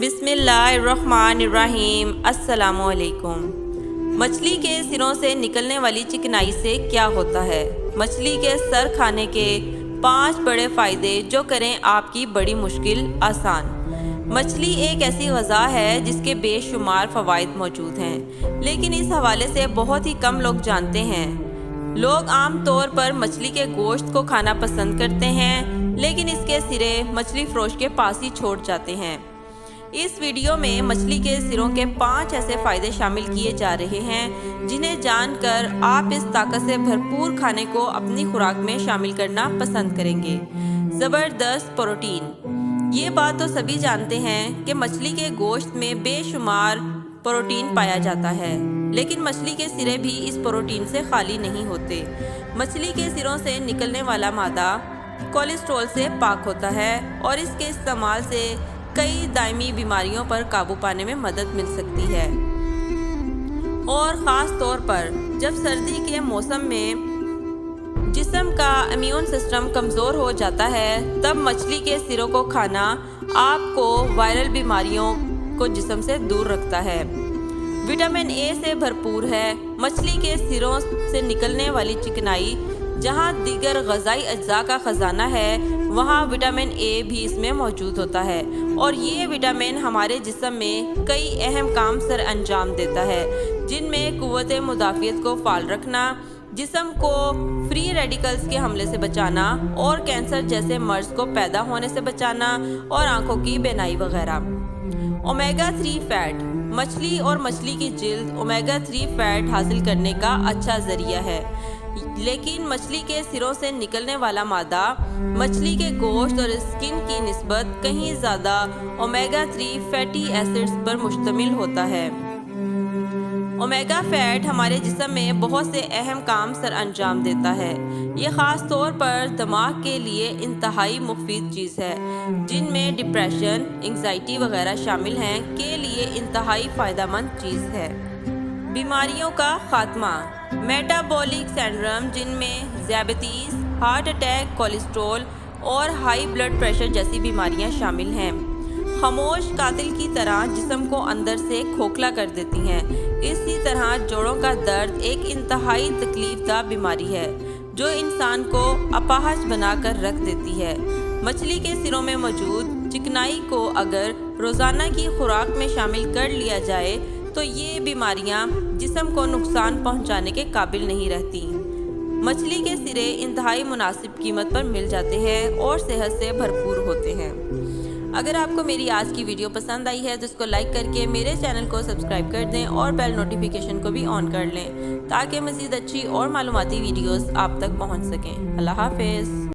بسم اللہ الرحمن الرحیم۔ السلام علیکم۔ مچھلی کے سروں سے نکلنے والی چکنائی سے کیا ہوتا ہے؟ مچھلی کے سر کھانے کے 5 بڑے فائدے جو کریں آپ کی بڑی مشکل آسان۔ مچھلی ایک ایسی غذا ہے جس کے بے شمار فوائد موجود ہیں، لیکن اس حوالے سے بہت ہی کم لوگ جانتے ہیں۔ لوگ عام طور پر مچھلی کے گوشت کو کھانا پسند کرتے ہیں، لیکن اس کے سرے مچھلی فروش کے پاس ہی چھوڑ جاتے ہیں۔ اس ویڈیو میں مچھلی کے سروں کے 5 ایسے فائدے شامل کیے جا رہے ہیں جنہیں جان کر آپ اس طاقت سے بھرپور کھانے کو اپنی خوراک میں شامل کرنا پسند کریں گے۔ زبردست پروٹین۔ یہ بات تو سبھی جانتے ہیں کہ مچھلی کے گوشت میں بے شمار پروٹین پایا جاتا ہے، لیکن مچھلی کے سرے بھی اس پروٹین سے خالی نہیں ہوتے۔ مچھلی کے سروں سے نکلنے والا مادہ کولیسٹرول سے پاک ہوتا ہے اور اس کے استعمال سے کئی دائمی بیماریوں پر قابو پانے میں مدد مل سکتی ہے، اور خاص طور پر جب سردی کے موسم میں جسم کا امیون سسٹم کمزور ہو جاتا ہے، تب مچھلی کے سروں کو کھانا آپ کو وائرل بیماریوں کو جسم سے دور رکھتا ہے۔ وٹامن اے سے بھرپور ہے۔ مچھلی کے سروں سے نکلنے والی چکنائی جہاں دیگر غذائی اجزاء کا خزانہ ہے، وہاں وٹامن اے بھی اس میں موجود ہوتا ہے، اور یہ وٹامن ہمارے جسم میں کئی اہم کام سر انجام دیتا ہے، جن میں قوت مدافعت کو فعال رکھنا، جسم کو فری ریڈیکلز کے حملے سے بچانا، اور کینسر جیسے مرض کو پیدا ہونے سے بچانا، اور آنکھوں کی بینائی وغیرہ۔ Omega 3 fat. مچھلی اور مچھلی کی جلد اومیگا 3 فیٹ حاصل کرنے کا اچھا ذریعہ ہے، لیکن مچھلی کے سروں سے نکلنے والا مادہ مچھلی کے گوشت اور اسکن کی نسبت کہیں زیادہ اومیگا 3 فیٹی ایسڈز پر مشتمل ہوتا ہے۔ اومیگا فیٹ ہمارے جسم میں بہت سے اہم کام سر انجام دیتا ہے۔ یہ خاص طور پر دماغ کے لیے انتہائی مفید چیز ہے، جن میں ڈپریشن، انگزائٹی وغیرہ شامل ہیں کے لیے انتہائی فائدہ مند چیز ہے۔ بیماریوں کا خاتمہ۔ میٹابولک سنڈروم، جن میں ذیابیطس، ہارٹ اٹیک، کولیسٹرول اور ہائی بلڈ پریشر جیسی بیماریاں شامل ہیں، خاموش قاتل کی طرح جسم کو اندر سے کھوکھلا کر دیتی ہیں۔ اسی طرح جوڑوں کا درد ایک انتہائی تکلیف دہ بیماری ہے جو انسان کو اپاہج بنا کر رکھ دیتی ہے۔ مچھلی کے سروں میں موجود چکنائی کو اگر روزانہ کی خوراک میں شامل کر لیا جائے تو یہ بیماریاں جسم کو نقصان پہنچانے کے قابل نہیں رہتی۔ مچھلی کے سرے انتہائی مناسب قیمت پر مل جاتے ہیں اور صحت سے بھرپور ہوتے ہیں۔ اگر آپ کو میری آج کی ویڈیو پسند آئی ہے تو اس کو لائک کر کے میرے چینل کو سبسکرائب کر دیں اور بیل نوٹیفیکیشن کو بھی آن کر لیں تاکہ مزید اچھی اور معلوماتی ویڈیوز آپ تک پہنچ سکیں۔ اللہ حافظ۔